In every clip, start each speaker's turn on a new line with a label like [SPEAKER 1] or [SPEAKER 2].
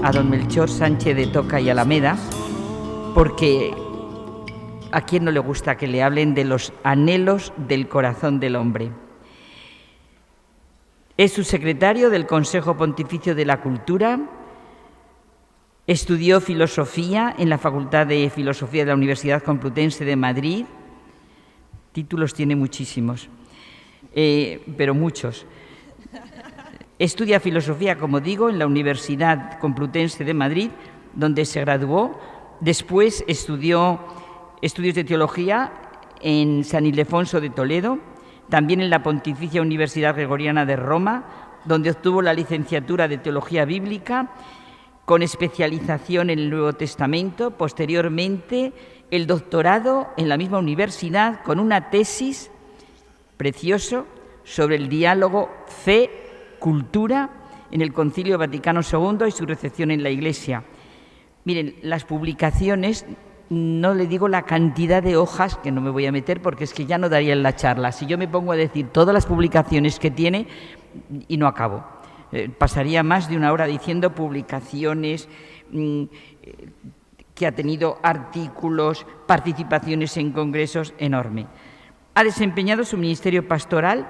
[SPEAKER 1] a don Melchor Sánchez de Toca y Alameda, porque a quién no le gusta que le hablen de los anhelos del corazón del hombre. Es subsecretario del Consejo Pontificio de la Cultura, estudió filosofía en la Facultad de Filosofía de la Universidad Complutense de Madrid. Títulos tiene muchísimos, pero muchos. Estudia filosofía, como digo, en la Universidad Complutense de Madrid, donde se graduó. Después estudió estudios de teología en San Ildefonso de Toledo, también en la Pontificia Universidad Gregoriana de Roma, donde obtuvo la licenciatura de Teología Bíblica con especialización en el Nuevo Testamento. Posteriormente, el doctorado en la misma universidad con una tesis precioso sobre el diálogo fe-cultura en el Concilio Vaticano II y su recepción en la Iglesia. Miren, las publicaciones, no le digo la cantidad de hojas, que no me voy a meter porque es que ya no daría en la charla. Si yo me pongo a decir todas las publicaciones que tiene, y no acabo. Pasaría más de una hora diciendo publicaciones, que ha tenido artículos, participaciones en congresos, enorme. Ha desempeñado su ministerio pastoral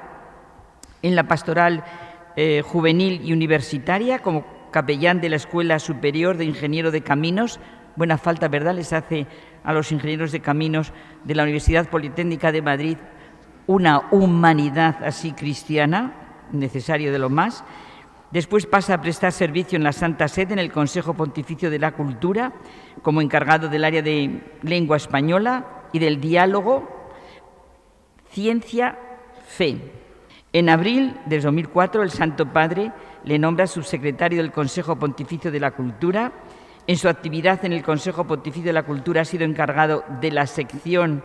[SPEAKER 1] en la pastoral juvenil y universitaria como capellán de la Escuela Superior de Ingeniero de Caminos. Buena falta, ¿verdad?, les hace a los ingenieros de caminos de la Universidad Politécnica de Madrid una humanidad así cristiana, necesario de lo más. Después pasa a prestar servicio en la Santa Sede en el Consejo Pontificio de la Cultura como encargado del área de lengua española y del diálogo ciencia-fe. En abril de 2004 el Santo Padre le nombra subsecretario del Consejo Pontificio de la Cultura. En su actividad en el Consejo Pontificio de la Cultura ha sido encargado de la sección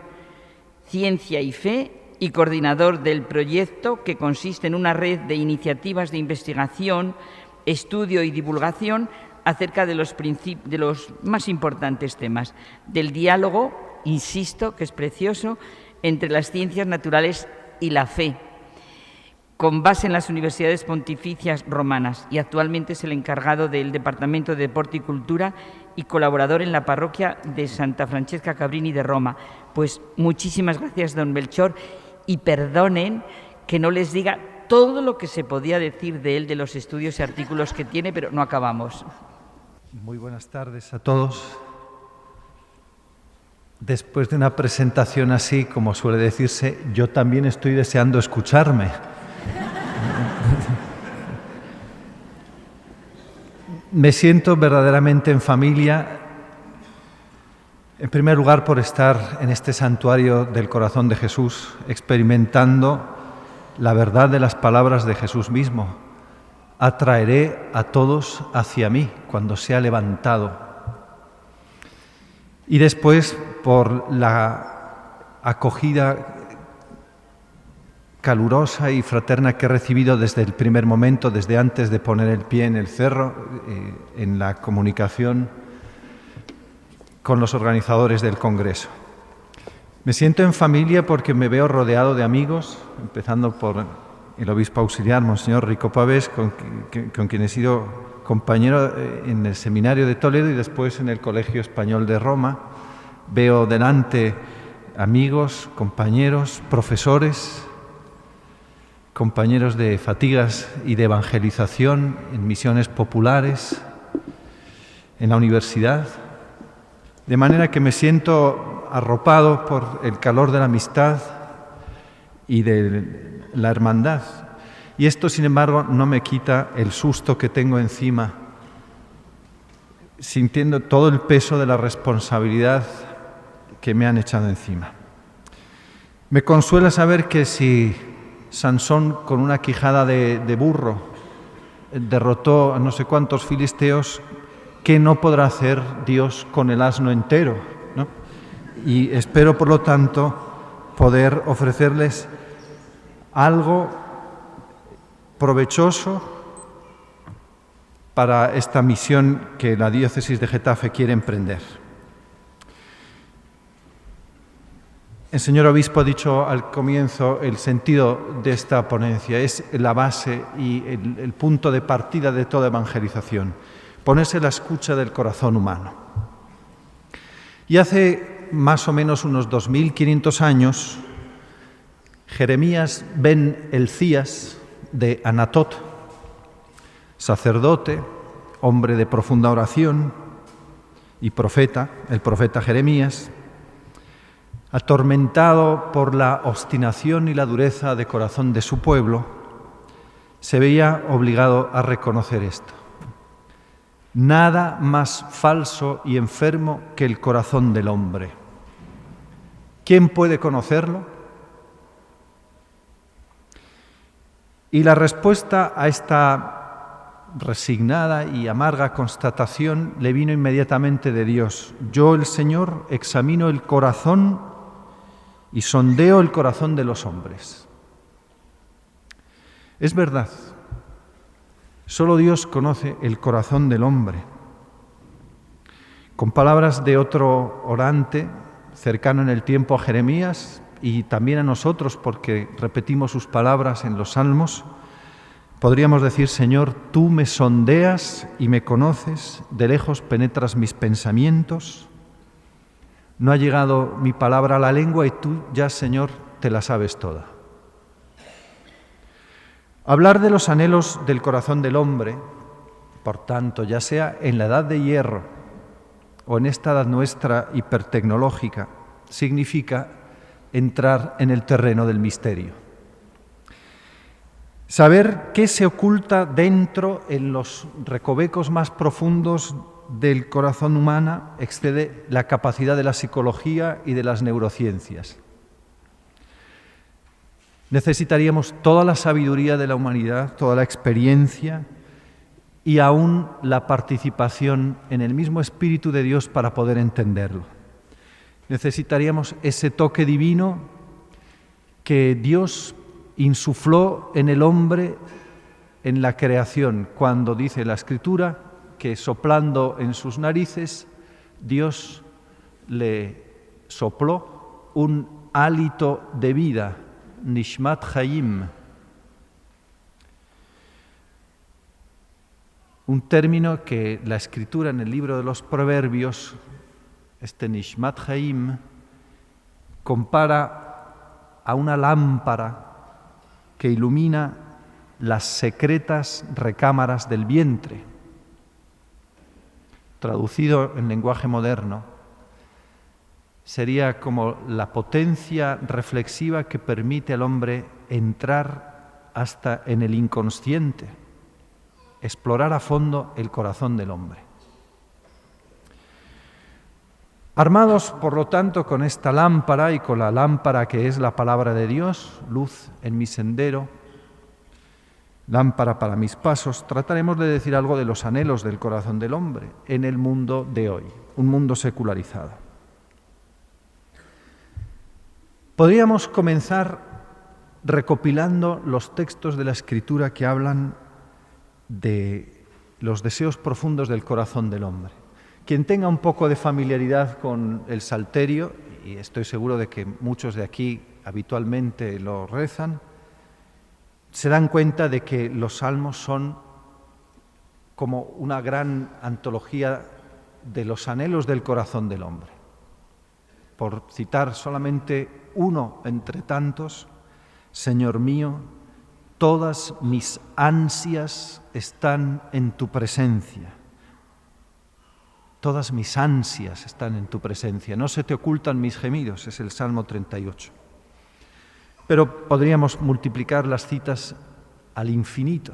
[SPEAKER 1] Ciencia y Fe y coordinador del proyecto, que consiste en una red de iniciativas de investigación, estudio y divulgación acerca de los más importantes temas del diálogo, insisto, que es precioso, entre las ciencias naturales y la fe, con base en las universidades pontificias romanas, y actualmente es el encargado del Departamento de Deporte y Cultura y colaborador en la parroquia de Santa Francesca Cabrini de Roma. Pues muchísimas gracias, don Melchor, y perdonen que no les diga todo lo que se podía decir de él, de los estudios y artículos que tiene, pero no acabamos.
[SPEAKER 2] Muy buenas tardes a todos. Después de una presentación así, como suele decirse, yo también estoy deseando escucharme. Me siento verdaderamente en familia, en primer lugar por estar en este santuario del corazón de Jesús, experimentando la verdad de las palabras de Jesús mismo. Atraeré a todos hacia mí cuando sea levantado. Y después por la acogida calurosa y fraterna que he recibido desde el primer momento, desde antes de poner el pie en el cerro, en la comunicación con los organizadores del Congreso. Me siento en familia porque me veo rodeado de amigos, empezando por el obispo auxiliar, Monseñor Rico Pavés, con quien he sido compañero en el seminario de Toledo y después en el Colegio Español de Roma. Veo delante amigos, compañeros, profesores, compañeros de fatigas y de evangelización en misiones populares, en la universidad, de manera que me siento arropado por el calor de la amistad y de la hermandad. Y esto, sin embargo, no me quita el susto que tengo encima, sintiendo todo el peso de la responsabilidad que me han echado encima. Me consuela saber que si Sansón, con una quijada de burro, derrotó a no sé cuántos filisteos, ¿qué no podrá hacer Dios con el asno entero, ¿no? Y espero, por lo tanto, poder ofrecerles algo provechoso para esta misión que la diócesis de Getafe quiere emprender. El señor obispo ha dicho al comienzo el sentido de esta ponencia, es la base y el punto de partida de toda evangelización. ponerse a la escucha del corazón humano. Y hace más o menos unos 2500 años, Jeremías ben Elcías de Anatot, sacerdote, hombre de profunda oración y profeta, el profeta Jeremías, atormentado por la obstinación y la dureza de corazón de su pueblo, se veía obligado a reconocer esto. Nada más falso y enfermo que el corazón del hombre. ¿Quién puede conocerlo? Y la respuesta a esta resignada y amarga constatación le vino inmediatamente de Dios. Yo, el Señor, examino el corazón y sondeo el corazón de los hombres. Es verdad, solo Dios conoce el corazón del hombre. Con palabras de otro orante, cercano en el tiempo a Jeremías y también a nosotros, porque repetimos sus palabras en los Salmos, podríamos decir: Señor, tú me sondeas y me conoces, de lejos penetras mis pensamientos. No ha llegado mi palabra a la lengua y tú ya, Señor, te la sabes toda. Hablar de los anhelos del corazón del hombre, por tanto, ya sea en la edad de hierro o en esta edad nuestra hipertecnológica, significa entrar en el terreno del misterio. Saber qué se oculta dentro, en los recovecos más profundos del corazón humano, excede la capacidad de la psicología y de las neurociencias. Necesitaríamos toda la sabiduría de la humanidad, toda la experiencia y aún la participación en el mismo Espíritu de Dios para poder entenderlo. Necesitaríamos ese toque divino que Dios insufló en el hombre en la creación, cuando dice la Escritura que soplando en sus narices Dios le sopló un hálito de vida, Nishmat Hayim, un término que la Escritura en el libro de los Proverbios, este Nishmat Hayim, compara a una lámpara que ilumina las secretas recámaras del vientre. Traducido en lenguaje moderno, sería como la potencia reflexiva que permite al hombre entrar hasta en el inconsciente, explorar a fondo el corazón del hombre. Armados, por lo tanto, con esta lámpara y con la lámpara que es la palabra de Dios, luz en mi sendero, lámpara para mis pasos, trataremos de decir algo de los anhelos del corazón del hombre en el mundo de hoy, un mundo secularizado. Podríamos comenzar recopilando los textos de la Escritura que hablan de los deseos profundos del corazón del hombre. Quien tenga un poco de familiaridad con el Salterio, y estoy seguro de que muchos de aquí habitualmente lo rezan, se dan cuenta de que los salmos son como una gran antología de los anhelos del corazón del hombre. Por citar solamente uno entre tantos: Señor mío, todas mis ansias están en tu presencia. Todas mis ansias están en tu presencia. No se te ocultan mis gemidos, es el Salmo 38. Pero podríamos multiplicar las citas al infinito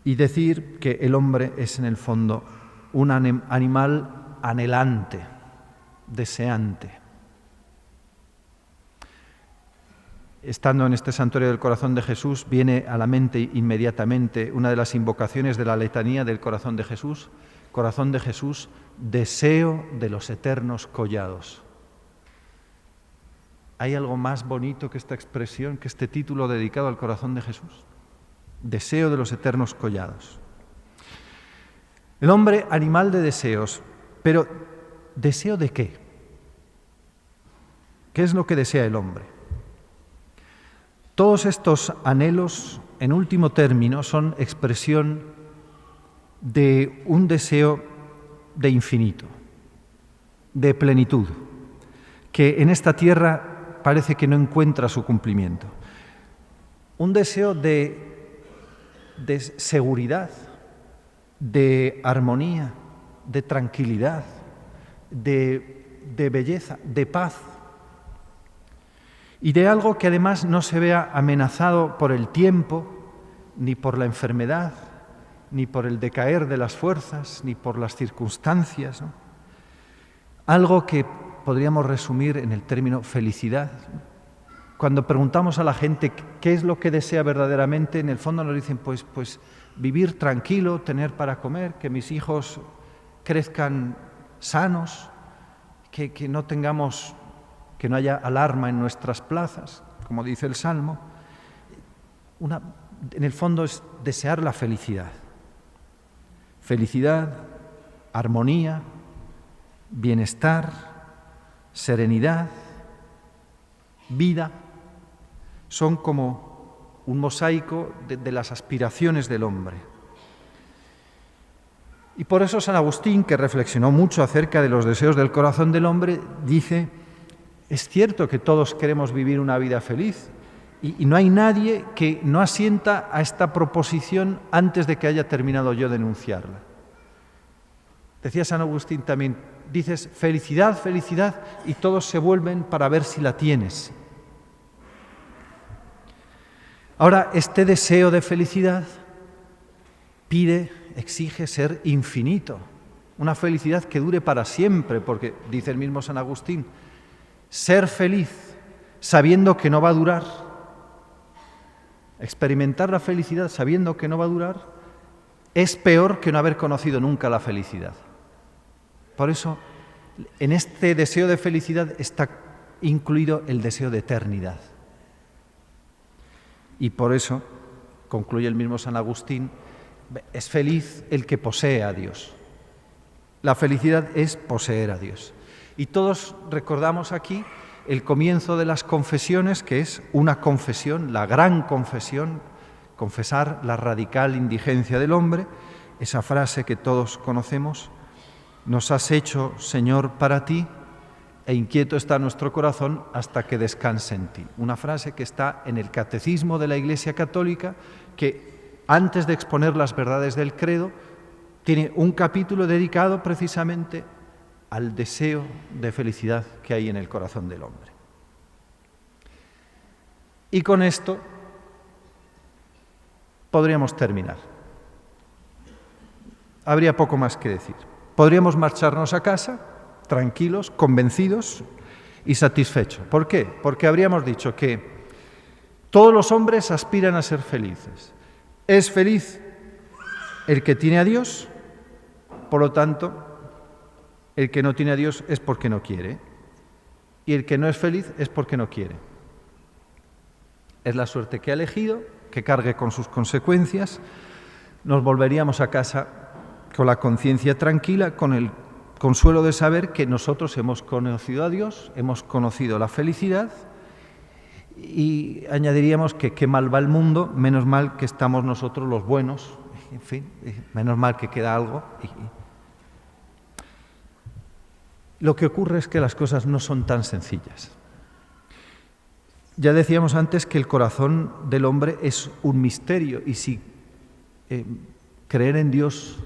[SPEAKER 2] y decir que el hombre es en el fondo un animal anhelante, deseante. Estando en este santuario del corazón de Jesús, viene a la mente inmediatamente una de las invocaciones de la letanía del corazón de Jesús, deseo de los eternos collados. ¿Hay algo más bonito que esta expresión, que este título dedicado al corazón de Jesús? Deseo de los eternos collados. El hombre, animal de deseos, pero ¿deseo de qué? ¿Qué es lo que desea el hombre? Todos estos anhelos en último término, son expresión de un deseo de infinito, de plenitud, que en esta tierra parece que no encuentra su cumplimiento. Un deseo de seguridad, de armonía, de tranquilidad, de belleza, de paz, y de algo que además no se vea amenazado por el tiempo, ni por la enfermedad, ni por el decaer de las fuerzas, ni por las circunstancias, ¿no? Algo que podríamos resumir en el término felicidad. Cuando preguntamos a la gente qué es lo que desea verdaderamente, en el fondo nos dicen, pues vivir tranquilo, tener para comer, que mis hijos crezcan sanos, que no tengamos, que no haya alarma en nuestras plazas, como dice el Salmo. En el fondo es desear la felicidad. Felicidad, armonía, bienestar, serenidad, vida, son como un mosaico de las aspiraciones del hombre. Y por eso San Agustín, que reflexionó mucho acerca de los deseos del corazón del hombre, dice, es cierto que todos queremos vivir una vida feliz y no hay nadie que no asienta a esta proposición antes de que haya terminado yo de enunciarla. Decía San Agustín también, dices felicidad, felicidad, y todos se vuelven para ver si la tienes. Ahora, este deseo de felicidad exige ser infinito, una felicidad que dure para siempre, porque dice el mismo San Agustín, ser feliz sabiendo que no va a durar, experimentar la felicidad sabiendo que no va a durar, es peor que no haber conocido nunca la felicidad. Por eso, en este deseo de felicidad está incluido el deseo de eternidad. Y por eso, concluye el mismo San Agustín, es feliz el que posee a Dios. La felicidad es poseer a Dios. Y todos recordamos aquí el comienzo de las confesiones, que es una confesión, la gran confesión, confesar la radical indigencia del hombre, esa frase que todos conocemos, nos has hecho, Señor, para ti, e inquieto está nuestro corazón hasta que descanse en ti. Una frase que está en el Catecismo de la Iglesia Católica, que antes de exponer las verdades del credo, tiene un capítulo dedicado precisamente al deseo de felicidad que hay en el corazón del hombre. Y con esto podríamos terminar. Habría poco más que decir. Podríamos marcharnos a casa, tranquilos, convencidos y satisfechos. ¿Por qué? Porque habríamos dicho que todos los hombres aspiran a ser felices. Es feliz el que tiene a Dios, por lo tanto, el que no tiene a Dios es porque no quiere, y el que no es feliz es porque no quiere. Es la suerte que ha elegido, que cargue con sus consecuencias. Nos volveríamos a casa con la conciencia tranquila, con el consuelo de saber que nosotros hemos conocido a Dios, hemos conocido la felicidad, y añadiríamos que qué mal va el mundo, menos mal que estamos nosotros los buenos, en fin, menos mal que queda algo. Lo que ocurre es que las cosas no son tan sencillas. Ya decíamos antes que el corazón del hombre es un misterio, y si creer en Dios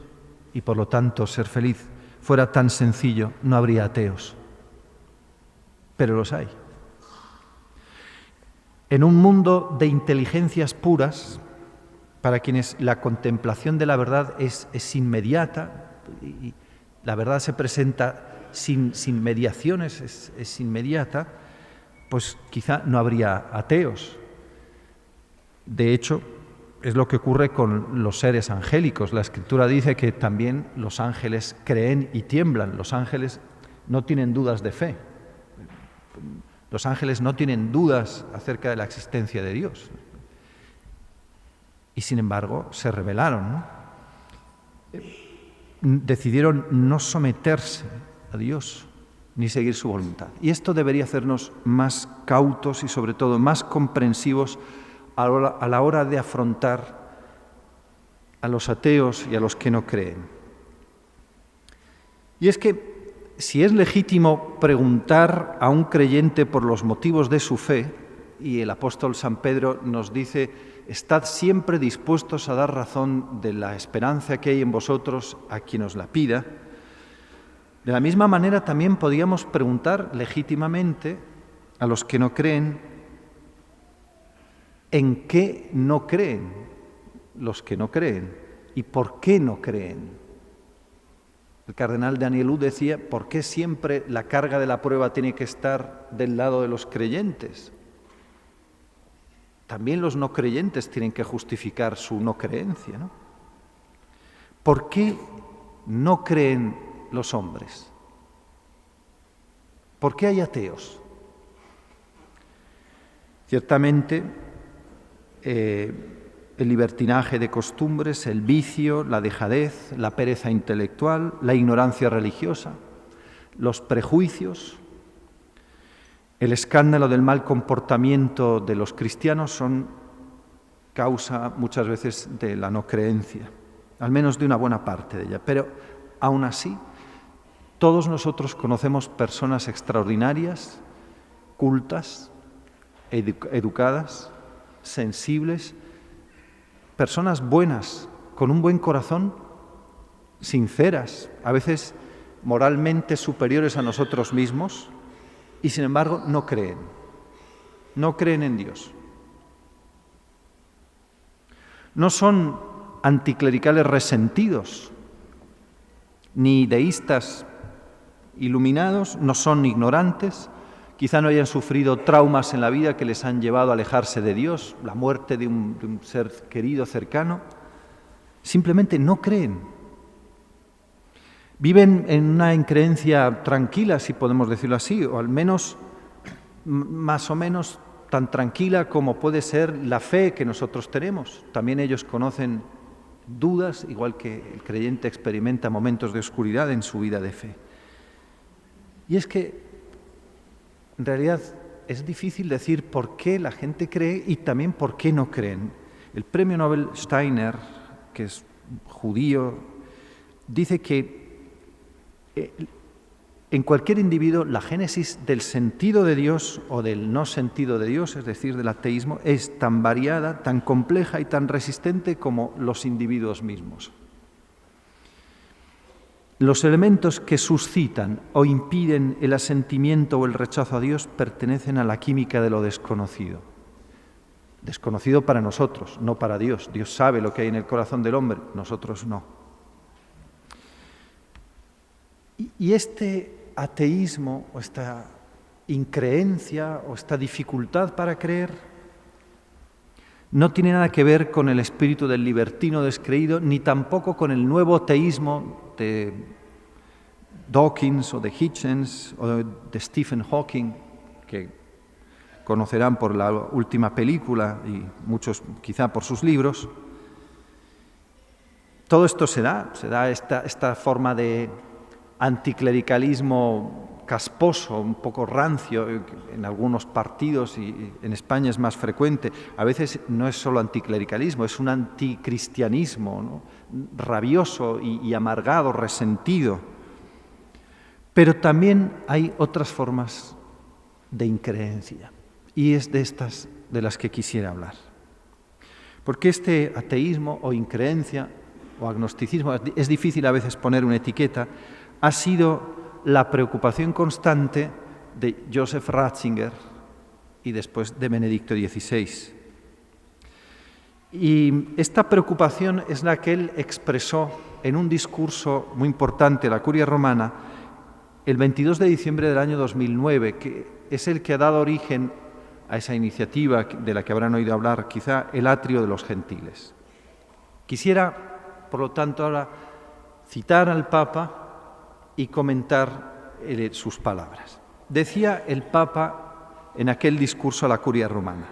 [SPEAKER 2] y por lo tanto ser feliz fuera tan sencillo, no habría ateos. Pero los hay. En un mundo de inteligencias puras, para quienes la contemplación de la verdad es inmediata, y la verdad se presenta sin mediaciones, es inmediata, pues quizá no habría ateos. De hecho, es lo que ocurre con los seres angélicos. La Escritura dice que también los ángeles creen y tiemblan. Los ángeles no tienen dudas de fe. Los ángeles no tienen dudas acerca de la existencia de Dios. Y sin embargo, se rebelaron, ¿no? Decidieron no someterse a Dios ni seguir su voluntad. Y esto debería hacernos más cautos y sobre todo más comprensivos a la hora de afrontar a los ateos y a los que no creen. Y es que si es legítimo preguntar a un creyente por los motivos de su fe, y el apóstol San Pedro nos dice: estad siempre dispuestos a dar razón de la esperanza que hay en vosotros a quien os la pida, de la misma manera también podíamos preguntar legítimamente a los que no creen en qué no creen los que no creen y por qué no creen. El cardenal Danielou decía: ¿por qué siempre la carga de la prueba tiene que estar del lado de los creyentes? También los no creyentes tienen que justificar su no creencia, ¿no? ¿Por qué no creen los hombres? ¿Por qué hay ateos? Ciertamente, el libertinaje de costumbres, el vicio, la dejadez, la pereza intelectual, la ignorancia religiosa, los prejuicios, el escándalo del mal comportamiento de los cristianos son causa muchas veces de la no creencia, al menos de una buena parte de ella. Pero aún así, todos nosotros conocemos personas extraordinarias, cultas, educadas, sensibles, personas buenas, con un buen corazón, sinceras, a veces moralmente superiores a nosotros mismos, y sin embargo no creen en Dios. No son anticlericales resentidos, ni deístas iluminados, no son ignorantes, quizá no hayan sufrido traumas en la vida que les han llevado a alejarse de Dios, la muerte de un ser querido, cercano. Simplemente no creen. Viven en una increencia tranquila, si podemos decirlo así, o al menos más o menos tan tranquila como puede ser la fe que nosotros tenemos. También ellos conocen dudas, igual que el creyente experimenta momentos de oscuridad en su vida de fe. Y es que en realidad es difícil decir por qué la gente cree y también por qué no creen. El premio Nobel Steiner, que es judío, dice que en cualquier individuo la génesis del sentido de Dios o del no sentido de Dios, es decir, del ateísmo, es tan variada, tan compleja y tan resistente como los individuos mismos. Los elementos que suscitan o impiden el asentimiento o el rechazo a Dios pertenecen a la química de lo desconocido. Desconocido para nosotros, no para Dios. Dios sabe lo que hay en el corazón del hombre, nosotros no. Y este ateísmo o esta increencia o esta dificultad para creer no tiene nada que ver con el espíritu del libertino descreído, ni tampoco con el nuevo teísmo de Dawkins o de Hitchens o de Stephen Hawking, que conocerán por la última película y muchos quizá por sus libros. Todo esto se da esta forma de anticlericalismo casposo, un poco rancio, en algunos partidos y en España es más frecuente. A veces no es solo anticlericalismo, es un anticristianismo, ¿no? Rabioso y amargado, resentido. Pero también hay otras formas de increencia, y es de estas de las que quisiera hablar. Porque este ateísmo o increencia o agnosticismo, es difícil a veces poner una etiqueta, ha sido la preocupación constante de Joseph Ratzinger y después de Benedicto XVI. Y esta preocupación es la que él expresó en un discurso muy importante a la Curia Romana el 22 de diciembre del año 2009, que es el que ha dado origen a esa iniciativa de la que habrán oído hablar, quizá el Atrio de los Gentiles. Quisiera, por lo tanto, ahora citar al Papa y comentar sus palabras. Decía el Papa en aquel discurso a la Curia Romana: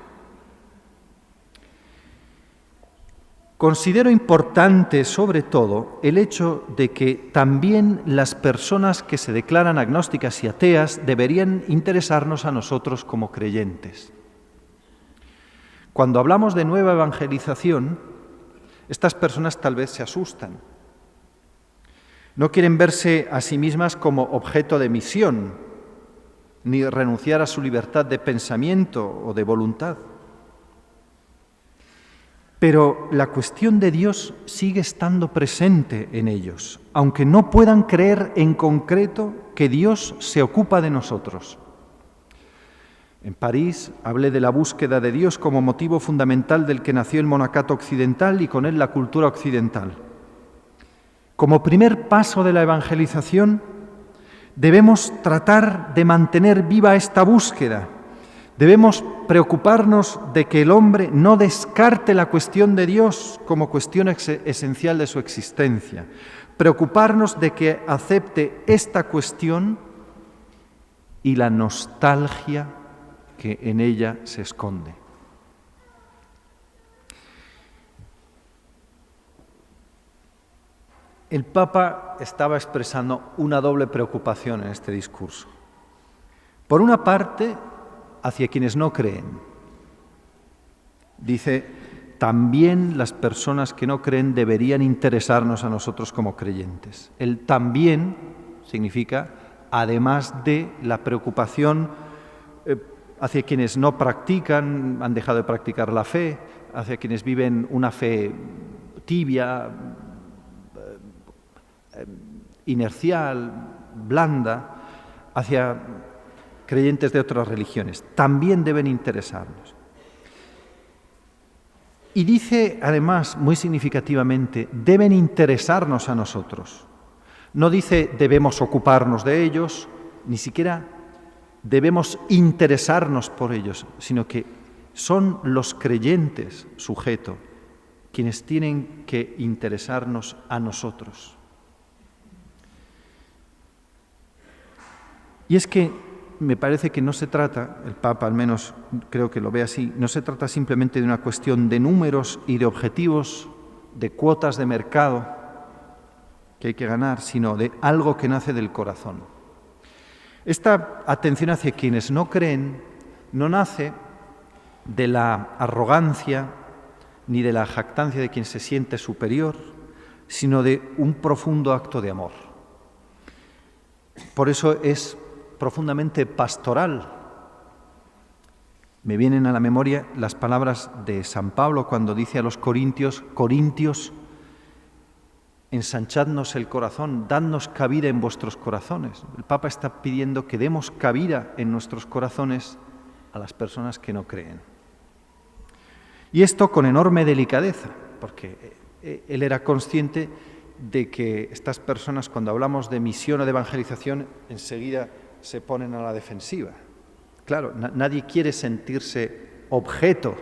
[SPEAKER 2] considero importante, sobre todo, el hecho de que también las personas que se declaran agnósticas y ateas deberían interesarnos a nosotros como creyentes. cuando hablamos de nueva evangelización, estas personas tal vez se asustan. No quieren verse a sí mismas como objeto de misión, ni renunciar a su libertad de pensamiento o de voluntad. Pero la cuestión de Dios sigue estando presente en ellos, aunque no puedan creer en concreto que Dios se ocupa de nosotros. En París hablé de la búsqueda de Dios como motivo fundamental del que nació el monacato occidental y con él la cultura occidental. Como primer paso de la evangelización, debemos tratar de mantener viva esta búsqueda. Debemos preocuparnos de que el hombre no descarte la cuestión de Dios como cuestión esencial de su existencia. Preocuparnos de que acepte esta cuestión y la nostalgia que en ella se esconde. El Papa estaba expresando una doble preocupación en este discurso. Por una parte, hacia quienes no creen. Dice, también las personas que no creen deberían interesarnos a nosotros como creyentes. El también significa, además de la preocupación hacia quienes no practican, han dejado de practicar la fe, hacia quienes viven una fe tibia, inercial, blanda, hacia creyentes de otras religiones. También deben interesarnos. Y dice, además, muy significativamente, deben interesarnos a nosotros. No dice debemos ocuparnos de ellos, ni siquiera debemos interesarnos por ellos, sino que son los creyentes, sujeto, quienes tienen que interesarnos a nosotros. Y es que me parece que no se trata, el Papa al menos creo que lo ve así, no se trata simplemente de una cuestión de números y de objetivos, de cuotas de mercado que hay que ganar, sino de algo que nace del corazón. Esta atención hacia quienes no creen no nace de la arrogancia ni de la jactancia de quien se siente superior, sino de un profundo acto de amor. Por eso es profundamente pastoral. Me vienen a la memoria las palabras de San Pablo cuando dice a los corintios, ensanchadnos el corazón, dadnos cabida en vuestros corazones. El Papa está pidiendo que demos cabida en nuestros corazones a las personas que no creen. Y esto con enorme delicadeza, porque él era consciente de que estas personas, cuando hablamos de misión o de evangelización, enseguida se ponen a la defensiva. Claro, nadie quiere sentirse objeto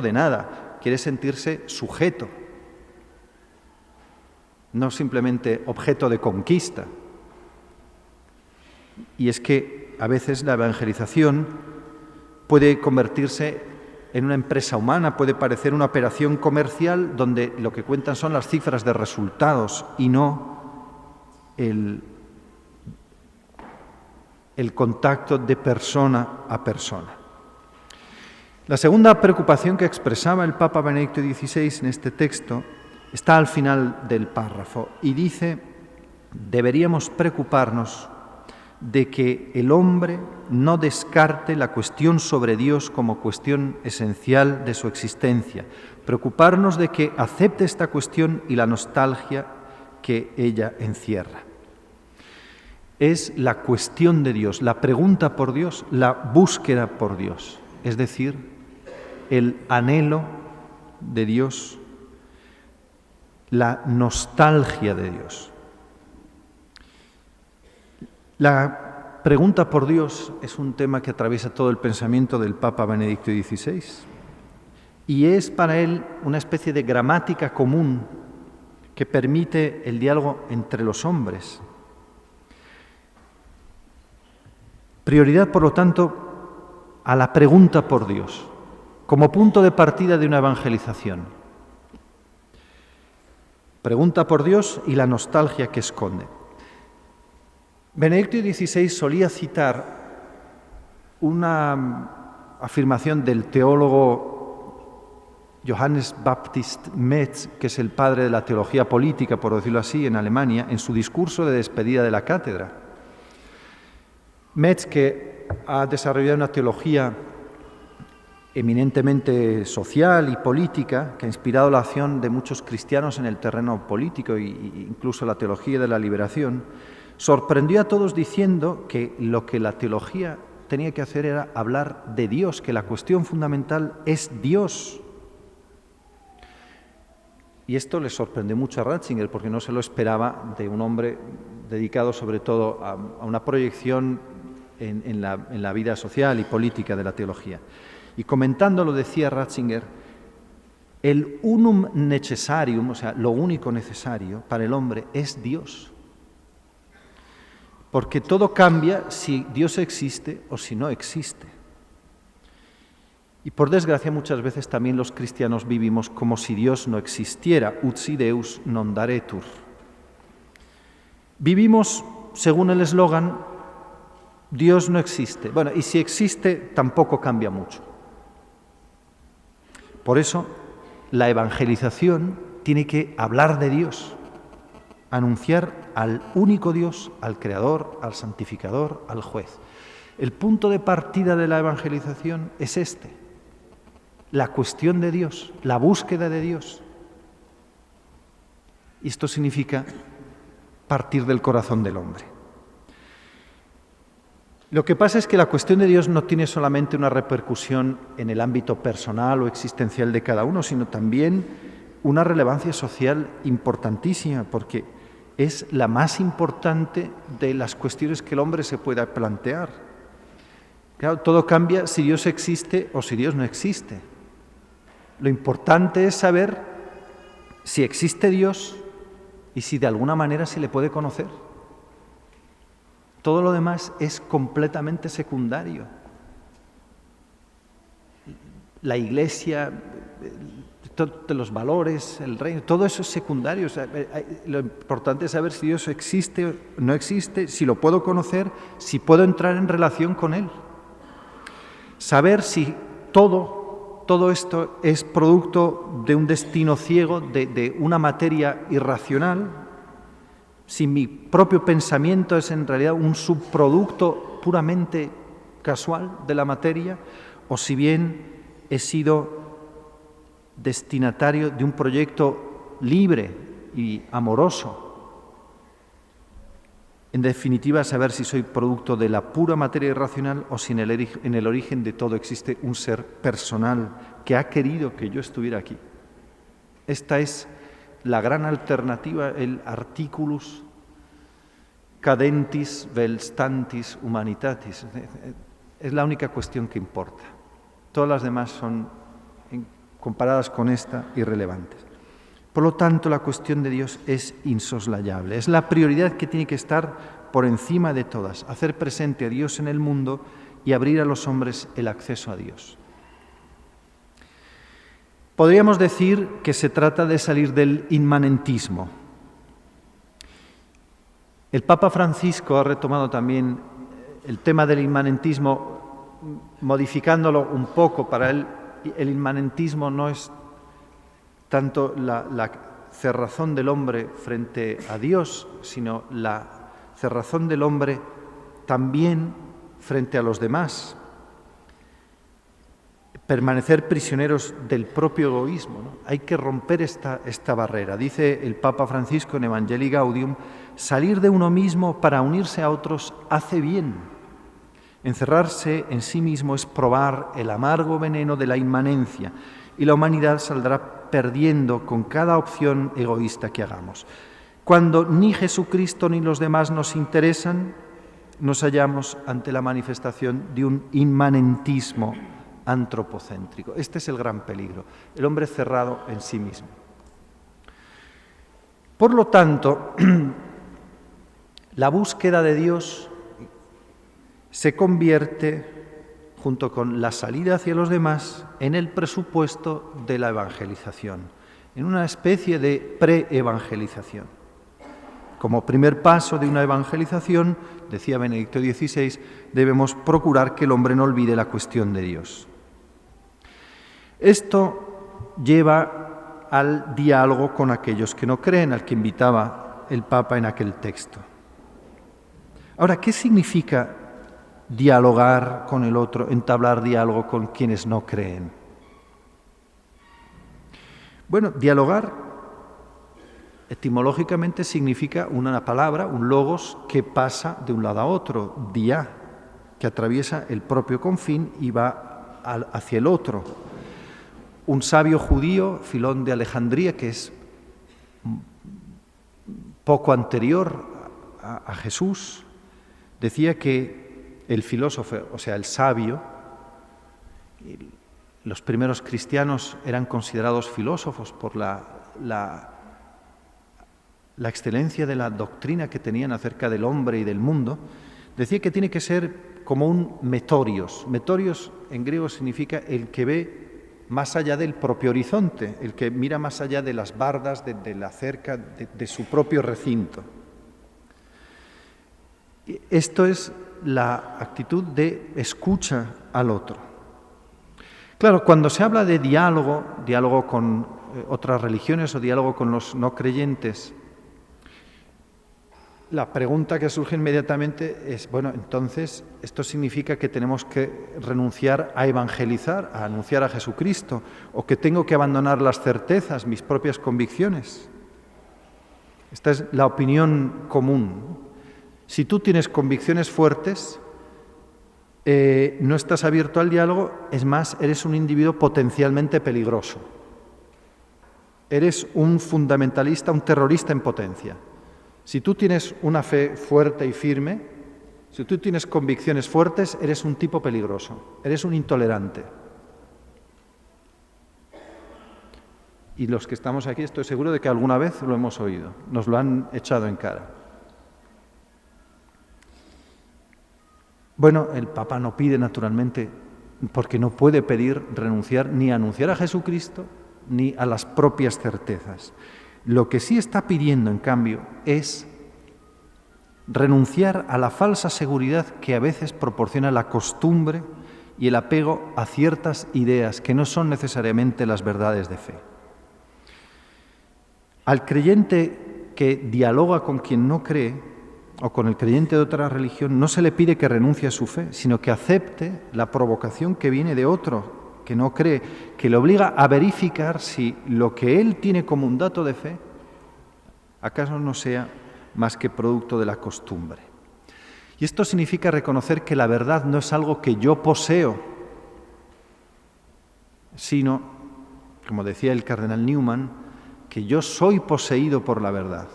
[SPEAKER 2] de nada, quiere sentirse sujeto, no simplemente objeto de conquista. Y es que a veces la evangelización puede convertirse en una empresa humana, puede parecer una operación comercial donde lo que cuentan son las cifras de resultados y no el contacto de persona a persona. La segunda preocupación que expresaba el Papa Benedicto XVI en este texto está al final del párrafo y dice, deberíamos preocuparnos de que el hombre no descarte la cuestión sobre Dios como cuestión esencial de su existencia, preocuparnos de que acepte esta cuestión y la nostalgia que ella encierra. Es la cuestión de Dios, la pregunta por Dios, la búsqueda por Dios, es decir, el anhelo de Dios, la nostalgia de Dios. La pregunta por Dios es un tema que atraviesa todo el pensamiento del Papa Benedicto XVI y es para él una especie de gramática común que permite el diálogo entre los hombres. Prioridad, por lo tanto, a la pregunta por Dios, como punto de partida de una evangelización. Pregunta por Dios y la nostalgia que esconde. Benedicto XVI solía citar una afirmación del teólogo Johannes Baptist Metz, que es el padre de la teología política, por decirlo así, en Alemania, en su discurso de despedida de la cátedra. Metz, que ha desarrollado una teología eminentemente social y política, que ha inspirado la acción de muchos cristianos en el terreno político e incluso la teología de la liberación, sorprendió a todos diciendo que lo que la teología tenía que hacer era hablar de Dios, que la cuestión fundamental es Dios. Y esto le sorprendió mucho a Ratzinger, porque no se lo esperaba de un hombre dedicado sobre todo a una proyección en la vida social y política de la teología. Y comentándolo decía Ratzinger, el unum necessarium, o sea, lo único necesario para el hombre es Dios. Porque todo cambia si Dios existe o si no existe. Y por desgracia muchas veces también los cristianos vivimos como si Dios no existiera, ut si Deus non daretur. Vivimos según el eslogan, Dios no existe. Bueno, y si existe tampoco cambia mucho. Por eso la evangelización tiene que hablar de Dios, anunciar al único Dios, al Creador, al Santificador, al Juez. El punto de partida de la evangelización es este. La cuestión de Dios, la búsqueda de Dios. Y esto significa partir del corazón del hombre. Lo que pasa es que la cuestión de Dios no tiene solamente una repercusión en el ámbito personal o existencial de cada uno, sino también una relevancia social importantísima, porque es la más importante de las cuestiones que el hombre se pueda plantear. Claro, todo cambia si Dios existe o si Dios no existe. Lo importante es saber si existe Dios y si de alguna manera se le puede conocer. Todo lo demás es completamente secundario. La Iglesia, los valores, el reino, todo eso es secundario. O sea, lo importante es saber si Dios existe o no existe, si lo puedo conocer, si puedo entrar en relación con Él. Saber si todo esto es producto de un destino ciego, de una materia irracional, si mi propio pensamiento es en realidad un subproducto puramente casual de la materia, o si bien he sido destinatario de un proyecto libre y amoroso. En definitiva, saber si soy producto de la pura materia irracional o si en el origen de todo existe un ser personal que ha querido que yo estuviera aquí. Esta es la gran alternativa, el articulus cadentis vel stantis humanitatis. Es la única cuestión que importa. Todas las demás son, comparadas con esta, irrelevantes. Por lo tanto, la cuestión de Dios es insoslayable. Es la prioridad que tiene que estar por encima de todas, hacer presente a Dios en el mundo y abrir a los hombres el acceso a Dios. Podríamos decir que se trata de salir del inmanentismo. El Papa Francisco ha retomado también el tema del inmanentismo, modificándolo un poco. Para él, el inmanentismo no es tanto la cerrazón del hombre frente a Dios, sino la cerrazón del hombre también frente a los demás. Permanecer prisioneros del propio egoísmo, ¿no? Hay que romper esta barrera. Dice el Papa Francisco en Evangelii Gaudium, salir de uno mismo para unirse a otros hace bien. Encerrarse en sí mismo es probar el amargo veneno de la inmanencia y la humanidad saldrá perdiendo con cada opción egoísta que hagamos. Cuando ni Jesucristo ni los demás nos interesan, nos hallamos ante la manifestación de un inmanentismo antropocéntrico. Este es el gran peligro, el hombre cerrado en sí mismo. Por lo tanto, la búsqueda de Dios se convierte, junto con la salida hacia los demás, en el presupuesto de la evangelización, en una especie de pre-evangelización. Como primer paso de una evangelización, decía Benedicto XVI, debemos procurar que el hombre no olvide la cuestión de Dios. Esto lleva al diálogo con aquellos que no creen, al que invitaba el Papa en aquel texto. Ahora, ¿qué significa dialogar con el otro, entablar diálogo con quienes no creen? Bueno, dialogar etimológicamente significa una palabra, un logos, que pasa de un lado a otro, dia, que atraviesa el propio confín y va hacia el otro. Un sabio judío, Filón de Alejandría, que es poco anterior a Jesús, decía que el filósofo, o sea, el sabio, los primeros cristianos eran considerados filósofos por la excelencia de la doctrina que tenían acerca del hombre y del mundo. Decía que tiene que ser como un metorios. Metorios en griego significa el que ve más allá del propio horizonte, el que mira más allá de las bardas, de la cerca, de su propio recinto. Esto es la actitud de escucha al otro. Claro, cuando se habla de diálogo con otras religiones o diálogo con los no creyentes, la pregunta que surge inmediatamente es, bueno, entonces, ¿esto significa que tenemos que renunciar a evangelizar, a anunciar a Jesucristo, o que tengo que abandonar las certezas, mis propias convicciones? Esta es la opinión común. Si tú tienes convicciones fuertes, no estás abierto al diálogo, es más, eres un individuo potencialmente peligroso. Eres un fundamentalista, un terrorista en potencia. Si tú tienes una fe fuerte y firme, si tú tienes convicciones fuertes, eres un tipo peligroso, eres un intolerante. Y los que estamos aquí, estoy seguro de que alguna vez lo hemos oído, nos lo han echado en cara. Bueno, el Papa no pide, naturalmente, porque no puede pedir renunciar ni a anunciar a Jesucristo ni a las propias certezas. Lo que sí está pidiendo, en cambio, es renunciar a la falsa seguridad que a veces proporciona la costumbre y el apego a ciertas ideas que no son necesariamente las verdades de fe. Al creyente que dialoga con quien no cree, o con el creyente de otra religión, no se le pide que renuncie a su fe, sino que acepte la provocación que viene de otro que no cree, que le obliga a verificar si lo que él tiene como un dato de fe, acaso no sea más que producto de la costumbre. Y esto significa reconocer que la verdad no es algo que yo poseo, sino, como decía el cardenal Newman, que yo soy poseído por la verdad.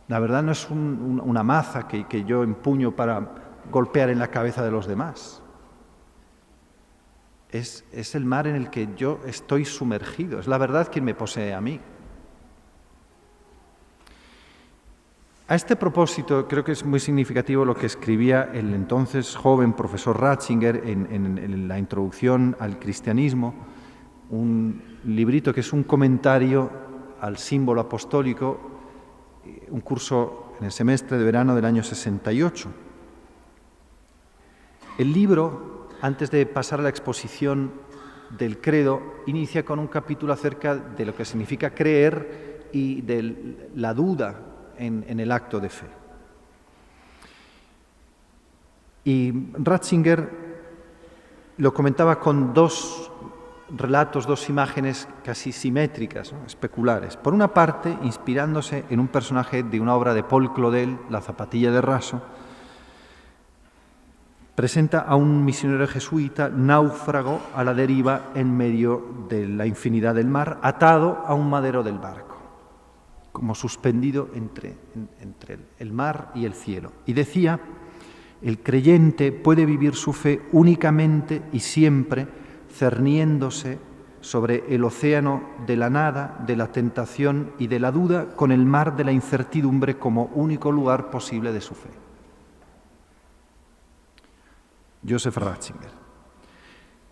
[SPEAKER 2] La verdad no es una maza que yo empuño para golpear en la cabeza de los demás. Es el mar en el que yo estoy sumergido. Es la verdad quien me posee a mí. A este propósito, creo que es muy significativo lo que escribía el entonces joven profesor Ratzinger en la introducción al cristianismo, un librito que es un comentario al símbolo apostólico, un curso en el semestre de verano del año 68. El libro, antes de pasar a la exposición del credo, inicia con un capítulo acerca de lo que significa creer y de la duda en el acto de fe. Y Ratzinger lo comentaba con dos relatos, dos imágenes casi simétricas, ¿no? Especulares. Por una parte, inspirándose en un personaje de una obra de Paul Claudel, La zapatilla de raso, presenta a un misionero jesuita náufrago a la deriva en medio de la infinidad del mar, atado a un madero del barco, como suspendido entre el mar y el cielo. Y decía, el creyente puede vivir su fe únicamente y siempre cerniéndose sobre el océano de la nada, de la tentación y de la duda, con el mar de la incertidumbre como único lugar posible de su fe. Joseph Ratzinger.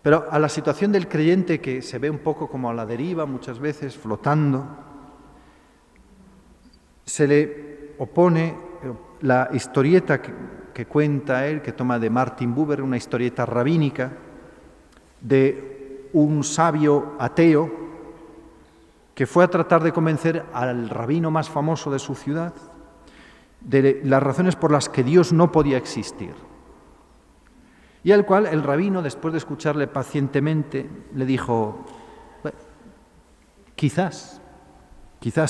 [SPEAKER 2] Pero a la situación del creyente, que se ve un poco como a la deriva, muchas veces flotando, se le opone la historieta que cuenta él, que toma de Martin Buber, una historieta rabínica de un sabio ateo que fue a tratar de convencer al rabino más famoso de su ciudad de las razones por las que Dios no podía existir. Y al cual el rabino, después de escucharle pacientemente, le dijo: bueno, quizás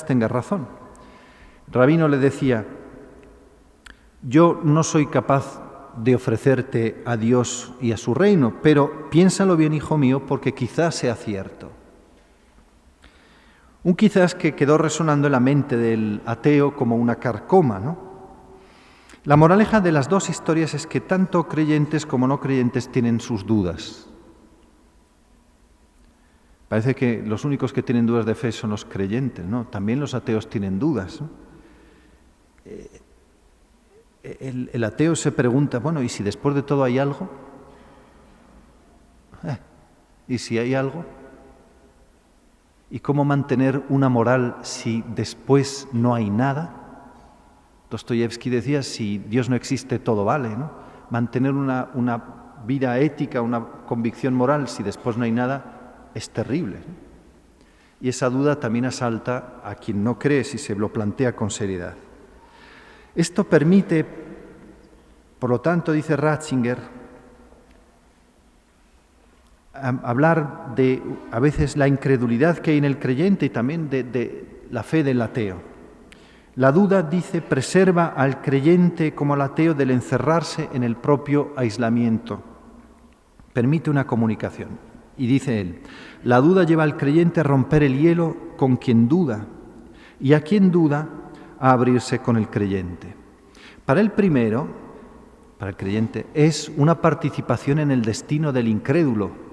[SPEAKER 2] tengas razón. El rabino le decía: yo no soy capaz de ofrecerte a Dios y a su reino, pero piénsalo bien, hijo mío, porque quizás sea cierto. Un quizás que quedó resonando en la mente del ateo como una carcoma, ¿no? La moraleja de las dos historias es que tanto creyentes como no creyentes tienen sus dudas. Parece que los únicos que tienen dudas de fe son los creyentes, ¿no? También los ateos tienen dudas, ¿no? El ateo se pregunta: bueno, ¿y si después de todo hay algo? ¿Y si hay algo? ¿Y cómo mantener una moral si después no hay nada? Dostoyevsky decía: si Dios no existe, todo vale, ¿no? Mantener una vida ética, una convicción moral, si después no hay nada, es terrible, ¿no? Y esa duda también asalta a quien no cree si se lo plantea con seriedad. Esto permite, por lo tanto, dice Ratzinger, hablar de a veces la incredulidad que hay en el creyente y también de la fe del ateo. La duda, dice, preserva al creyente como al ateo del encerrarse en el propio aislamiento. Permite una comunicación. Y dice él: la duda lleva al creyente a romper el hielo con quien duda, y a quien duda a abrirse con el creyente. Para el primero, para el creyente, es una participación en el destino del incrédulo.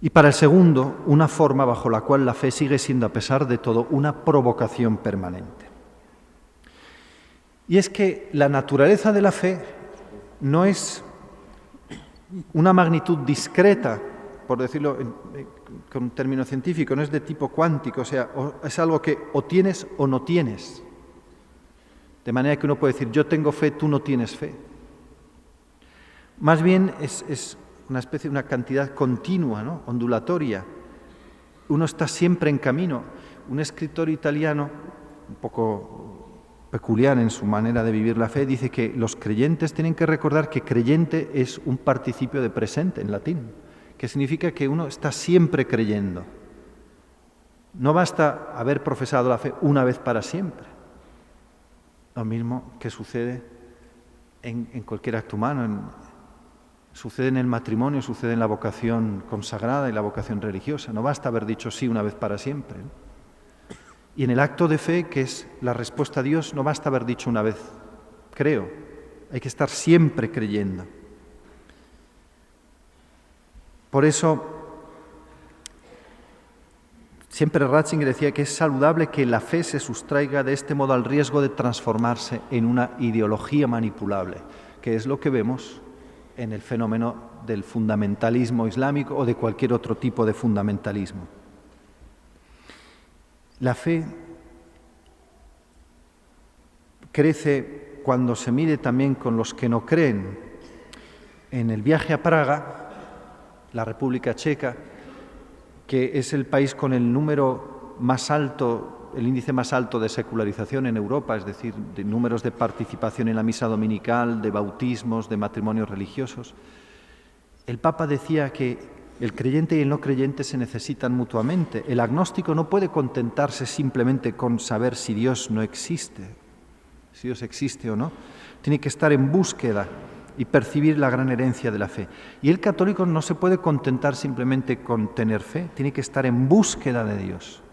[SPEAKER 2] Y para el segundo, una forma bajo la cual la fe sigue siendo, a pesar de todo, una provocación permanente. Y es que la naturaleza de la fe no es una magnitud discreta, por decirlo con un término científico, no es de tipo cuántico, o sea, es algo que o tienes o no tienes. De manera que uno puede decir: yo tengo fe, tú no tienes fe. Más bien es una especie de una cantidad continua, ¿no? Ondulatoria. Uno está siempre en camino. Un escritor italiano, un poco peculiar en su manera de vivir la fe, dice que los creyentes tienen que recordar que creyente es un participio de presente en latín, que significa que uno está siempre creyendo. No basta haber profesado la fe una vez para siempre. Lo mismo que sucede en cualquier acto humano, sucede en el matrimonio, sucede en la vocación consagrada y la vocación religiosa. No basta haber dicho sí una vez para siempre, ¿no? Y en el acto de fe, que es la respuesta a Dios, no basta haber dicho una vez creo. Hay que estar siempre creyendo. Por eso, siempre Ratzinger decía que es saludable que la fe se sustraiga de este modo al riesgo de transformarse en una ideología manipulable, que es lo que vemos en el fenómeno del fundamentalismo islámico o de cualquier otro tipo de fundamentalismo. La fe crece cuando se mide también con los que no creen. En el viaje a Praga, la República Checa, que es el país con el número más alto, el índice más alto de secularización en Europa, es decir, de números de participación en la misa dominical, de bautismos, de matrimonios religiosos, el Papa decía que el creyente y el no creyente se necesitan mutuamente. El agnóstico no puede contentarse simplemente con saber si Dios no existe, si Dios existe o no. Tiene que estar en búsqueda y percibir la gran herencia de la fe. Y el católico no se puede contentar simplemente con tener fe, tiene que estar en búsqueda de Dios.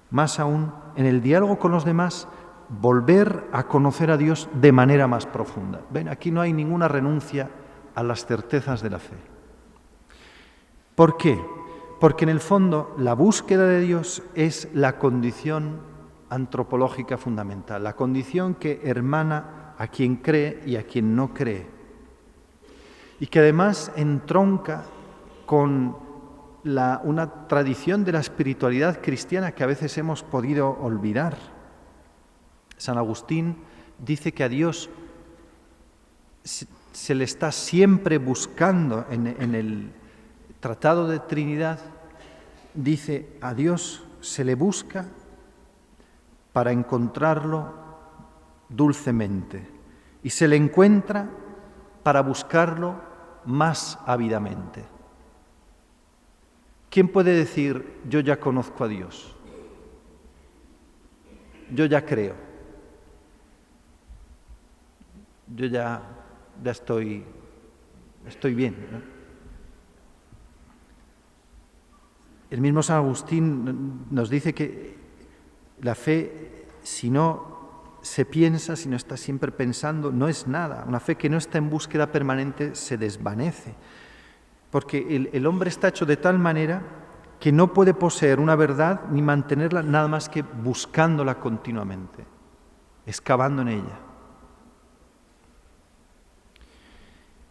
[SPEAKER 2] Más aún, en el diálogo con los demás, volver a conocer a Dios de manera más profunda. Ven, aquí no hay ninguna renuncia a las certezas de la fe. ¿Por qué? Porque en el fondo la búsqueda de Dios es la condición antropológica fundamental, la condición que hermana a quien cree y a quien no cree, y que además entronca con una tradición de la espiritualidad cristiana que a veces hemos podido olvidar. San Agustín dice que a Dios se le está siempre buscando en el Tratado de Trinidad. Dice, a Dios se le busca para encontrarlo dulcemente y se le encuentra para buscarlo más ávidamente. ¿Quién puede decir, yo ya conozco a Dios? Yo ya creo. Yo ya estoy bien, ¿no? El mismo San Agustín nos dice que la fe, si no se piensa, si no está siempre pensando, no es nada. Una fe que no está en búsqueda permanente se desvanece. Porque el hombre está hecho de tal manera que no puede poseer una verdad ni mantenerla nada más que buscándola continuamente, excavando en ella.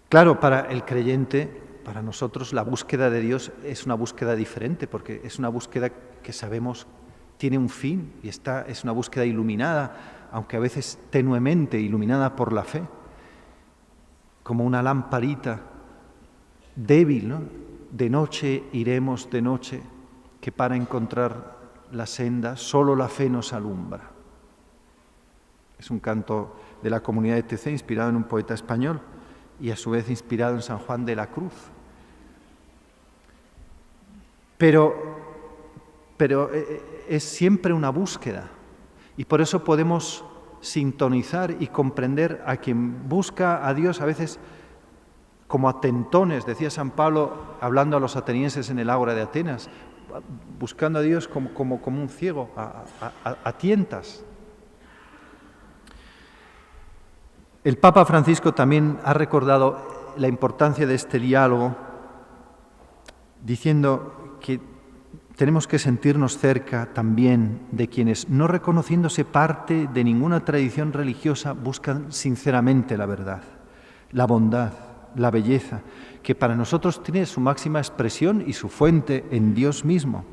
[SPEAKER 2] Claro, para el creyente, para nosotros, la búsqueda de Dios es una búsqueda diferente, porque es una búsqueda que sabemos tiene un fin y es una búsqueda iluminada, aunque a veces tenuemente iluminada por la fe, como una lamparita débil, ¿no? De noche iremos de noche, que para encontrar la senda solo la fe nos alumbra. Es un canto de la comunidad de TC inspirado en un poeta español y a su vez inspirado en San Juan de la Cruz. Pero es siempre una búsqueda y por eso podemos sintonizar y comprender a quien busca a Dios a veces como a tentones, decía San Pablo hablando a los atenienses en el Ágora de Atenas, buscando a Dios como un ciego, a tientas. El Papa Francisco también ha recordado la importancia de este diálogo, diciendo que tenemos que sentirnos cerca también de quienes, no reconociéndose parte de ninguna tradición religiosa, buscan sinceramente la verdad, la bondad, la belleza, que para nosotros tiene su máxima expresión y su fuente en Dios mismo.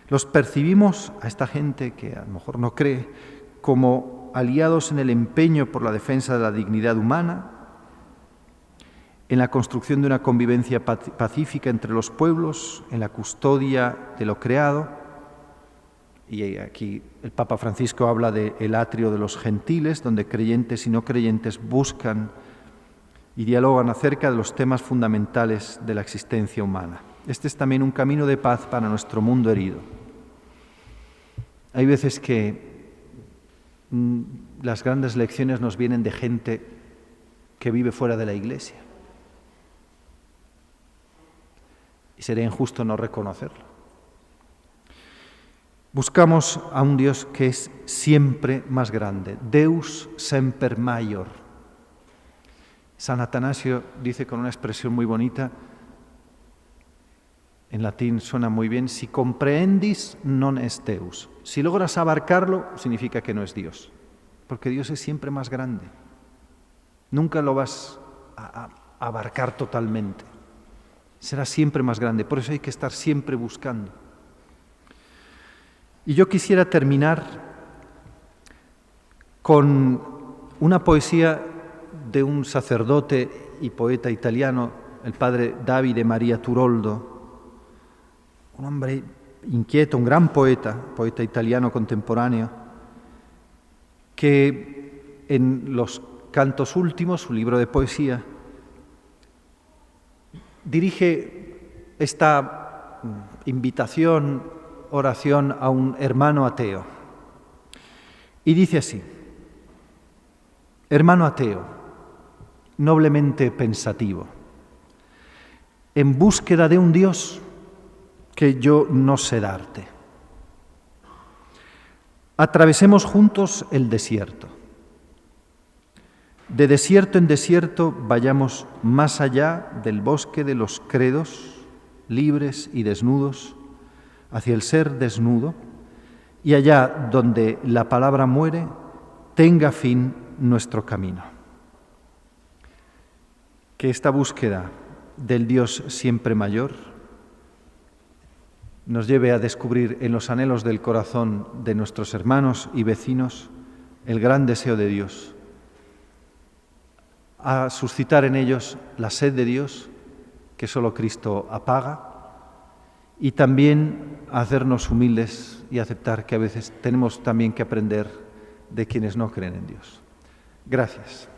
[SPEAKER 2] Los percibimos a esta gente que a lo mejor no cree como aliados en el empeño por la defensa de la dignidad humana, en la construcción de una convivencia pacífica entre los pueblos, en la custodia de lo creado. Y aquí el Papa Francisco habla del atrio de los gentiles, donde creyentes y no creyentes buscan y dialogan acerca de los temas fundamentales de la existencia humana. Este es también un camino de paz para nuestro mundo herido. Hay veces que las grandes lecciones nos vienen de gente que vive fuera de la Iglesia. Y sería injusto no reconocerlo. Buscamos a un Dios que es siempre más grande. Deus semper maior. San Atanasio dice con una expresión muy bonita, en latín suena muy bien, si comprehendis non est Deus. Si logras abarcarlo, significa que no es Dios, porque Dios es siempre más grande. Nunca lo vas a abarcar totalmente. Será siempre más grande, por eso hay que estar siempre buscando. Y yo quisiera terminar con una poesía de un sacerdote y poeta italiano, el padre Davide Maria Turoldo, un hombre inquieto, un gran poeta italiano contemporáneo, que en los Cantos Últimos, su libro de poesía, dirige esta invitación, oración a un hermano ateo. Y dice así: hermano ateo, noblemente pensativo, en búsqueda de un Dios que yo no sé darte. Atravesemos juntos el desierto. De desierto en desierto vayamos más allá del bosque de los credos, libres y desnudos, hacia el ser desnudo, y allá donde la palabra muere, tenga fin nuestro camino. Que esta búsqueda del Dios siempre mayor nos lleve a descubrir en los anhelos del corazón de nuestros hermanos y vecinos el gran deseo de Dios, a suscitar en ellos la sed de Dios que solo Cristo apaga, y también a hacernos humildes y aceptar que a veces tenemos también que aprender de quienes no creen en Dios. Gracias.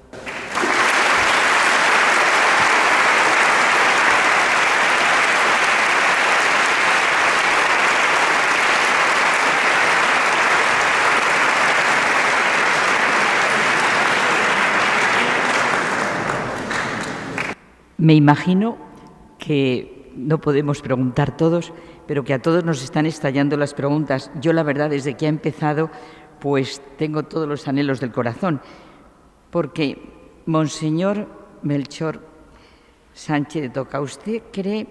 [SPEAKER 1] Me imagino que no podemos preguntar todos, pero que a todos nos están estallando las preguntas. Yo, la verdad, desde que ha empezado, pues tengo todos los anhelos del corazón, porque, Monseñor Melchor Sánchez de Toca, ¿usted cree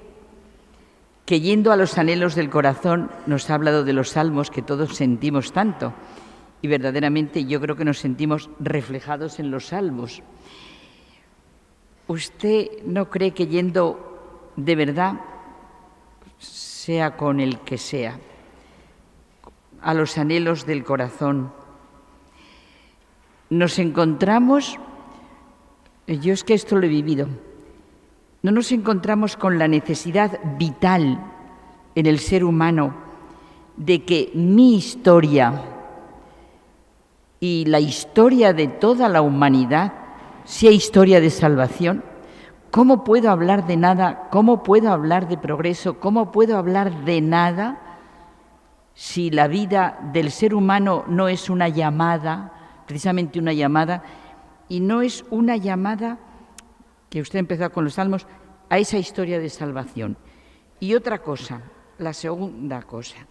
[SPEAKER 1] que yendo a los anhelos del corazón nos ha hablado de los salmos que todos sentimos tanto? Y verdaderamente yo creo que nos sentimos reflejados en los salmos. ¿Usted no cree que yendo de verdad, sea con el que sea, a los anhelos del corazón, nos encontramos, yo es que esto lo he vivido, no nos encontramos con la necesidad vital en el ser humano de que mi historia y la historia de toda la humanidad sea historia de salvación? ¿Cómo puedo hablar de nada? ¿Cómo puedo hablar de progreso? ¿Cómo puedo hablar de nada si la vida del ser humano no es una llamada, precisamente una llamada, y no es una llamada, que usted ha empezado con los salmos, a esa historia de salvación? Y otra cosa, la segunda cosa,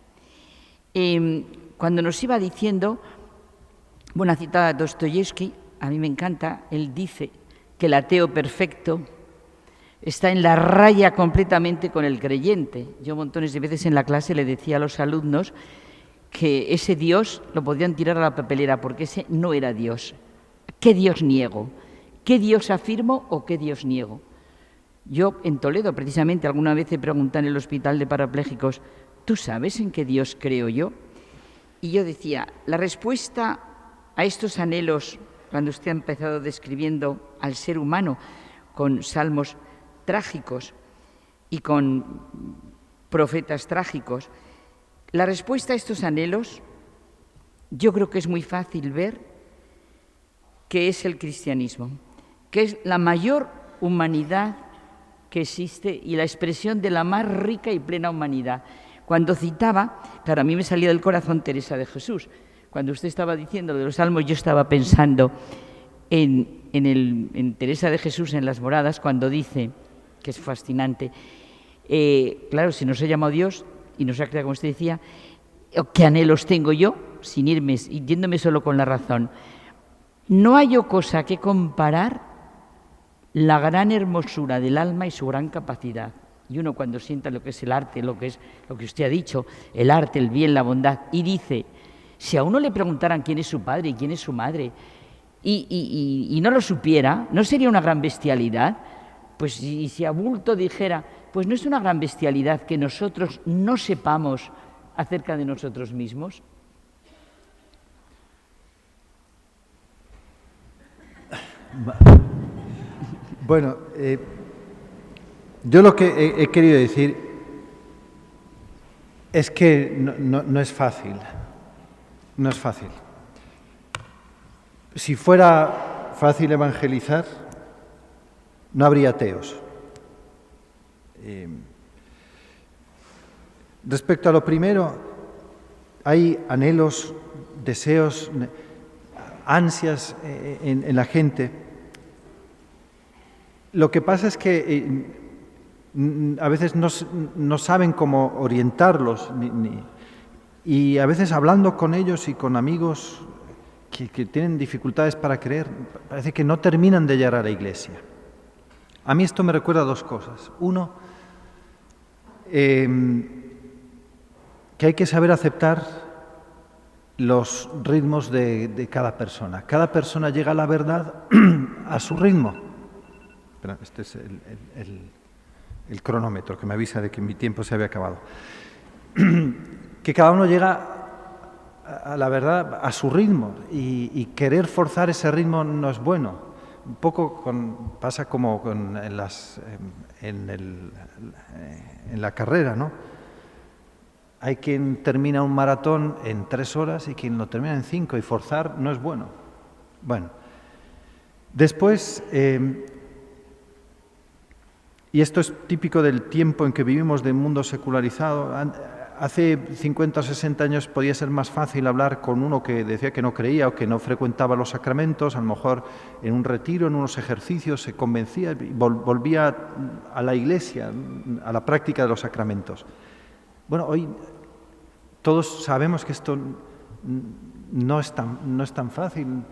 [SPEAKER 1] cuando nos iba diciendo, bueno, citaba a Dostoyevsky, a mí me encanta, él dice que el ateo perfecto está en la raya completamente con el creyente. Yo montones de veces en la clase le decía a los alumnos que ese Dios lo podían tirar a la papelera porque ese no era Dios. ¿Qué Dios niego? ¿Qué Dios afirmo o qué Dios niego? Yo en Toledo, precisamente, alguna vez he preguntado en el hospital de parapléjicos, ¿tú sabes en qué Dios creo yo? Y yo decía, la respuesta a estos anhelos, cuando usted ha empezado describiendo al ser humano con salmos trágicos y con profetas trágicos, la respuesta a estos anhelos yo creo que es muy fácil ver que es el cristianismo, que es la mayor humanidad que existe y la expresión de la más rica y plena humanidad. Cuando citaba, claro, a mí me salía del corazón Teresa de Jesús. Cuando usted estaba diciendo de los salmos, yo estaba pensando en Teresa de Jesús en las Moradas, cuando dice, que es fascinante, claro, si nos ha llamado Dios y nos ha creado, como usted decía, ¿qué anhelos tengo yo? Sin irme, yéndome solo con la razón. No hay cosa que comparar la gran hermosura del alma y su gran capacidad. Y uno cuando sienta lo que es el arte, lo que es lo que usted ha dicho, el arte, el bien, la bondad, y dice, si a uno le preguntaran quién es su padre y quién es su madre, y no lo supiera, ¿no sería una gran bestialidad? Pues si a bulto dijera, pues no es una gran bestialidad que nosotros no sepamos acerca de nosotros mismos.
[SPEAKER 2] Bueno, yo lo que he querido decir es que no es fácil. No es fácil. Si fuera fácil evangelizar, no habría ateos. Respecto a lo primero, hay anhelos, deseos, ansias en la gente. Lo que pasa es que a veces no saben cómo orientarlos y a veces hablando con ellos y con amigos que tienen dificultades para creer, parece que no terminan de llegar a la Iglesia. A mí esto me recuerda a dos cosas. Uno, que hay que saber aceptar los ritmos de cada persona. Cada persona llega a la verdad a su ritmo. Espera, este es el cronómetro que me avisa de que mi tiempo se había acabado. que cada uno llega a la verdad a su ritmo y querer forzar ese ritmo no es bueno. Un poco pasa como en la carrera, ¿no? Hay quien termina un maratón en 3 horas y quien lo termina en 5, y forzar no es bueno. Bueno, después, y esto es típico del tiempo en que vivimos, de un mundo secularizado. Hace 50 o 60 años podía ser más fácil hablar con uno que decía que no creía o que no frecuentaba los sacramentos. A lo mejor en un retiro, en unos ejercicios, se convencía y volvía a la iglesia, a la práctica de los sacramentos. Bueno, hoy todos sabemos que esto no es tan fácil.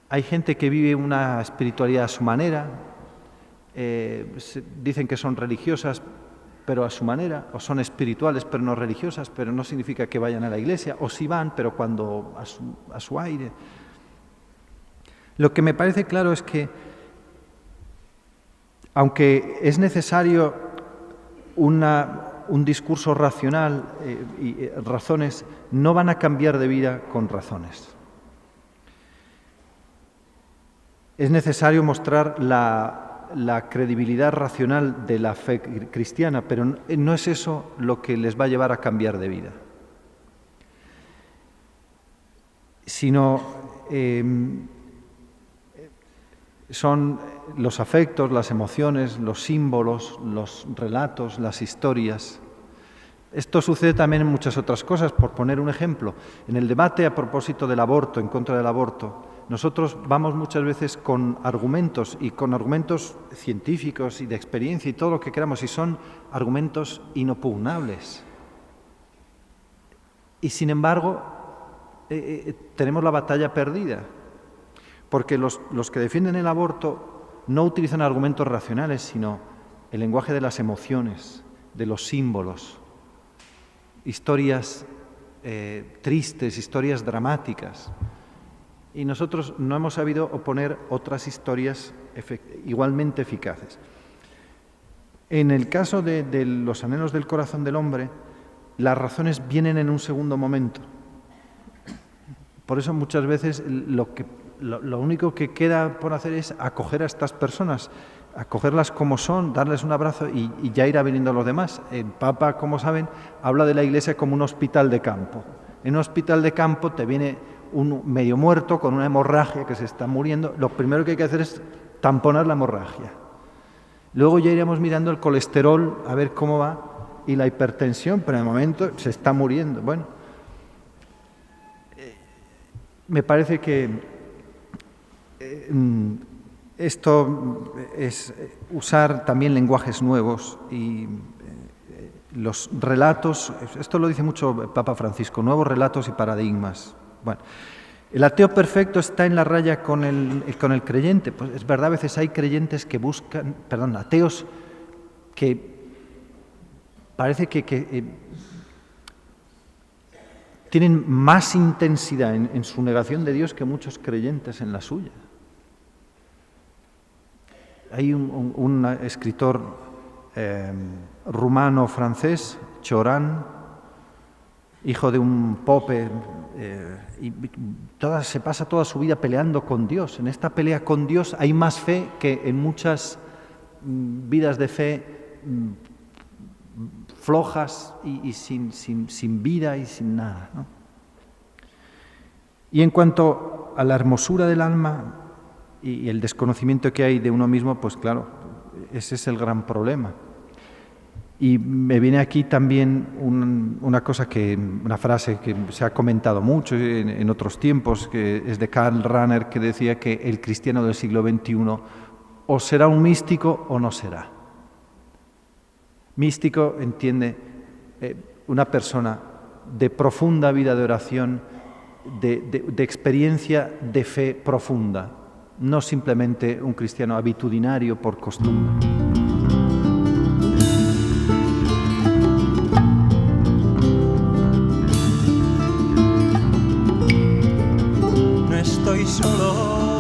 [SPEAKER 2] Hay gente que vive una espiritualidad a su manera, dicen que son religiosas, pero a su manera, o son espirituales, pero no religiosas, pero no significa que vayan a la iglesia, o sí van, pero cuando a su aire. Lo que me parece claro es que, aunque es necesario un discurso racional y razones, no van a cambiar de vida con razones. Es necesario mostrar la credibilidad racional de la fe cristiana, pero no es eso lo que les va a llevar a cambiar de vida, sino son los afectos, las emociones, los símbolos, los relatos, las historias. Esto sucede también en muchas otras cosas. Por poner un ejemplo, en el debate a propósito del aborto, en contra del aborto, nosotros vamos muchas veces con argumentos científicos y de experiencia y todo lo que queramos, y son argumentos inopugnables. Y sin embargo, tenemos la batalla perdida, porque los que defienden el aborto no utilizan argumentos racionales, sino el lenguaje de las emociones, de los símbolos, historias tristes, historias dramáticas. Y nosotros no hemos sabido oponer otras historias igualmente eficaces. En el caso de los anhelos del corazón del hombre, las razones vienen en un segundo momento. Por eso muchas veces lo único que queda por hacer es acoger a estas personas, acogerlas como son, darles un abrazo y ya irá viniendo los demás. El Papa, como saben, habla de la Iglesia como un hospital de campo. En un hospital de campo te viene un medio muerto con una hemorragia que se está muriendo. Lo primero que hay que hacer es tamponar la hemorragia. Luego ya iremos mirando el colesterol a ver cómo va y la hipertensión, pero en el momento se está muriendo. Bueno, me parece que esto es usar también lenguajes nuevos y los relatos. Esto lo dice mucho el Papa Francisco: nuevos relatos y paradigmas. Bueno, el ateo perfecto está en la raya con el creyente. Pues es verdad, a veces hay creyentes que buscan, ateos que parece que tienen más intensidad en su negación de Dios que muchos creyentes en la suya. Hay un escritor rumano-francés, Cioran, hijo de un pope, y se pasa toda su vida peleando con Dios. En esta pelea con Dios hay más fe que en muchas vidas de fe flojas y sin vida y sin nada, ¿no? Y en cuanto a la hermosura del alma y el desconocimiento que hay de uno mismo, pues claro, ese es el gran problema. Y me viene aquí también una frase que se ha comentado mucho en otros tiempos, que es de Karl Rahner, que decía que el cristiano del siglo XXI o será un místico o no será. Místico entiende una persona de profunda vida de oración, de experiencia de fe profunda, no simplemente un cristiano habitudinario por costumbre.
[SPEAKER 3] No estoy solo.